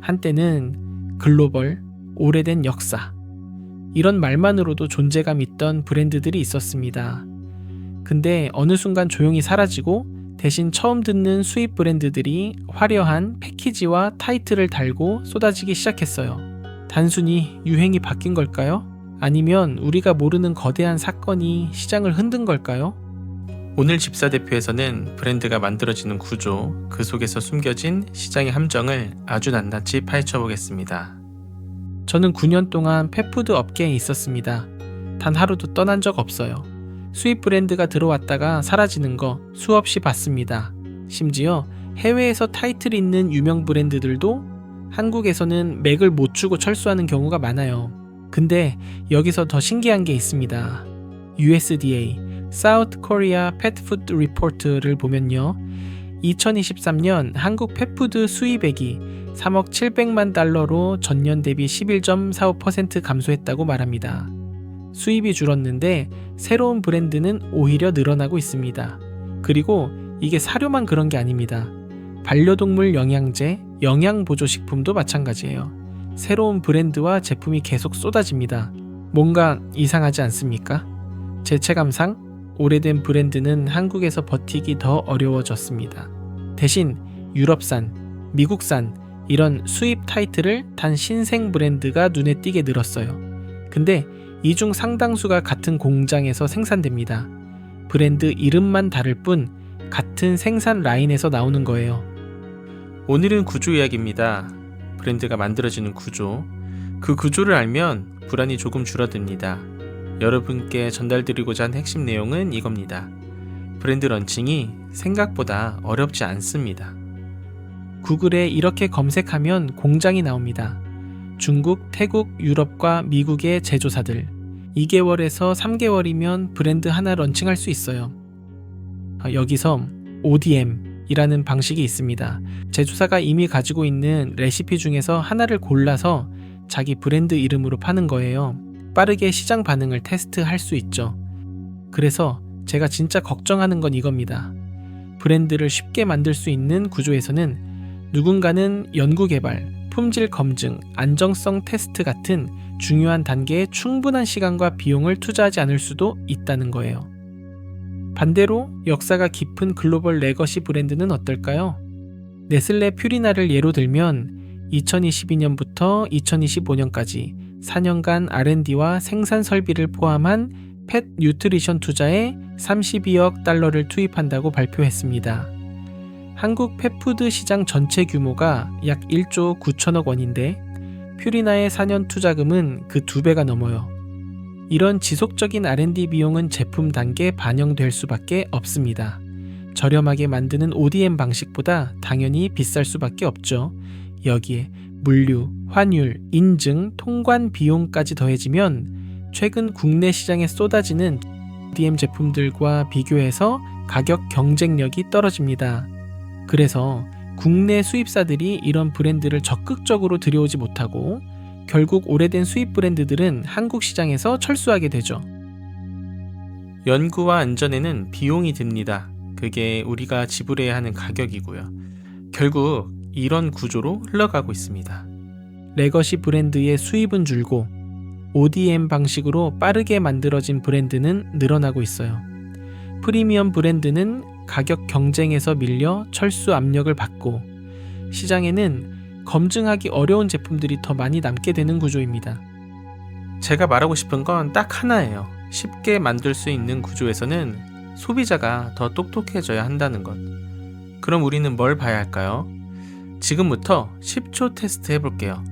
한때는 글로벌, 오래된 역사, 이런 말만으로도 존재감 있던 브랜드들이 있었습니다. 근데 어느 순간 조용히 사라지고 대신 처음 듣는 수입 브랜드들이 화려한 패키지와 타이틀을 달고 쏟아지기 시작했어요. 단순히 유행이 바뀐 걸까요? 아니면 우리가 모르는 거대한 사건이 시장을 흔든 걸까요? 오늘 집사대표에서는 브랜드가 만들어지는 구조, 그 속에서 숨겨진 시장의 함정을 아주 낱낱이 파헤쳐 보겠습니다. 저는 9년 동안 펫푸드 업계에 있었습니다. 단 하루도 떠난 적 없어요. 수입 브랜드가 들어왔다가 사라지는 거 수없이 봤습니다. 심지어 해외에서 타이틀 있는 유명 브랜드들도 한국에서는 맥을 못 추고 철수하는 경우가 많아요. 근데 여기서 더 신기한 게 있습니다. USDA, South Korea Pet Food Report를 보면요. 2023년 한국 펫푸드 수입액이 3억 700만 달러로 전년 대비 11.45% 감소했다고 말합니다. 수입이 줄었는데 새로운 브랜드는 오히려 늘어나고 있습니다. 그리고 이게 사료만 그런 게 아닙니다. 반려동물 영양제, 영양보조식품도 마찬가지예요. 새로운 브랜드와 제품이 계속 쏟아집니다. 뭔가 이상하지 않습니까? 제 체감상 오래된 브랜드는 한국에서 버티기 더 어려워졌습니다. 대신 유럽산, 미국산 이런 수입 타이틀을 단 신생 브랜드가 눈에 띄게 늘었어요. 근데 이 중 상당수가 같은 공장에서 생산됩니다. 브랜드 이름만 다를 뿐 같은 생산 라인에서 나오는 거예요. 오늘은 구조 이야기입니다. 브랜드가 만들어지는 구조. 그 구조를 알면 불안이 조금 줄어듭니다. 여러분께 전달드리고자 한 핵심 내용은 이겁니다. 브랜드 런칭이 생각보다 어렵지 않습니다. 구글에 이렇게 검색하면 공장이 나옵니다. 중국, 태국, 유럽과 미국의 제조사들. 2개월에서 3개월이면 브랜드 하나 런칭할 수 있어요. 여기서 ODM이라는 방식이 있습니다. 제조사가 이미 가지고 있는 레시피 중에서 하나를 골라서 자기 브랜드 이름으로 파는 거예요. 빠르게 시장 반응을 테스트할 수 있죠. 그래서 제가 진짜 걱정하는 건 이겁니다. 브랜드를 쉽게 만들 수 있는 구조에서는 누군가는 연구개발, 품질 검증, 안정성 테스트 같은 중요한 단계에 충분한 시간과 비용을 투자하지 않을 수도 있다는 거예요. 반대로 역사가 깊은 글로벌 레거시 브랜드는 어떨까요? 네슬레 퓨리나를 예로 들면 2022년부터 2025년까지 4년간 R&D와 생산 설비를 포함한 펫 뉴트리션 투자에 32억 달러를 투입한다고 발표했습니다. 한국 펫푸드 시장 전체 규모가 약 1조 9천억 원인데 퓨리나의 4년 투자금은 그 2배가 넘어요. 이런 지속적인 R&D 비용은 제품 단계에 반영될 수밖에 없습니다. 저렴하게 만드는 ODM 방식보다 당연히 비쌀 수밖에 없죠. 여기에 물류, 환율, 인증, 통관 비용까지 더해지면 최근 국내 시장에 쏟아지는 ODM 제품들과 비교해서 가격 경쟁력이 떨어집니다. 그래서 국내 수입사들이 이런 브랜드를 적극적으로 들여오지 못하고 결국 오래된 수입 브랜드들은 한국 시장에서 철수하게 되죠. 연구와 안전에는 비용이 듭니다. 그게 우리가 지불해야 하는 가격이고요. 결국 이런 구조로 흘러가고 있습니다. 레거시 브랜드의 수입은 줄고 ODM 방식으로 빠르게 만들어진 브랜드는 늘어나고 있어요. 프리미엄 브랜드는 가격 경쟁에서 밀려 철수 압력을 받고 시장에는 검증하기 어려운 제품들이 더 많이 남게 되는 구조입니다. 제가 말하고 싶은 건 딱 하나예요. 쉽게 만들 수 있는 구조에서는 소비자가 더 똑똑해져야 한다는 것. 그럼 우리는 뭘 봐야 할까요? 지금부터 10초 테스트 해볼게요.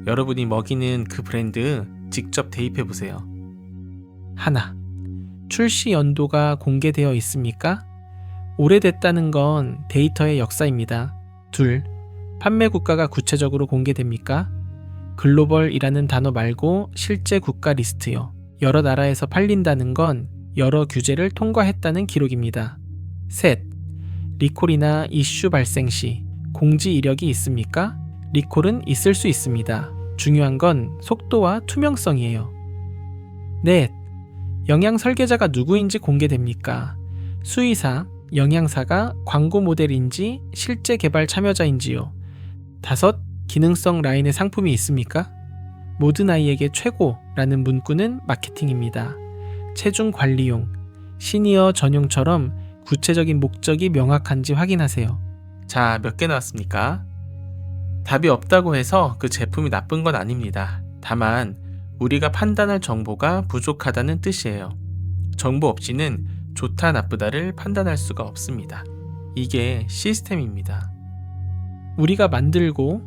여러분이 먹이는 그 브랜드 직접 대입해보세요. 하나, 출시 연도가 공개되어 있습니까? 오래됐다는 건 데이터의 역사입니다. 둘, 판매 국가가 구체적으로 공개됩니까? 글로벌이라는 단어 말고 실제 국가 리스트요. 여러 나라에서 팔린다는 건 여러 규제를 통과했다는 기록입니다. 셋, 리콜이나 이슈 발생 시 공지 이력이 있습니까? 리콜은 있을 수 있습니다. 중요한 건 속도와 투명성이에요. 넷, 영양 설계자가 누구인지 공개됩니까? 수의사, 영양사가 광고 모델인지 실제 개발 참여자인지요. 다섯, 기능성 라인의 상품이 있습니까? 모든 아이에게 최고라는 문구는 마케팅입니다. 체중 관리용, 시니어 전용처럼 구체적인 목적이 명확한지 확인하세요. 자, 몇 개 나왔습니까? 답이 없다고 해서 그 제품이 나쁜 건 아닙니다. 다만 우리가 판단할 정보가 부족하다는 뜻이에요. 정보 없이는 좋다 나쁘다를 판단할 수가 없습니다. 이게 시스템입니다. 우리가 만들고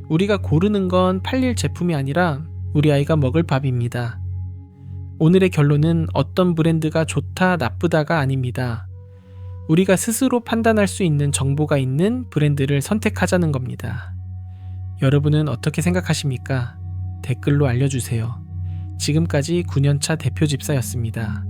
우리가 고르는 건 팔릴 제품이 아니라 우리 아이가 먹을 밥입니다. 오늘의 결론은 어떤 브랜드가 좋다 나쁘다가 아닙니다. 우리가 스스로 판단할 수 있는 정보가 있는 브랜드를 선택하자는 겁니다. 여러분은 어떻게 생각하십니까? 댓글로 알려주세요. 지금까지 9년차 대표 집사였습니다.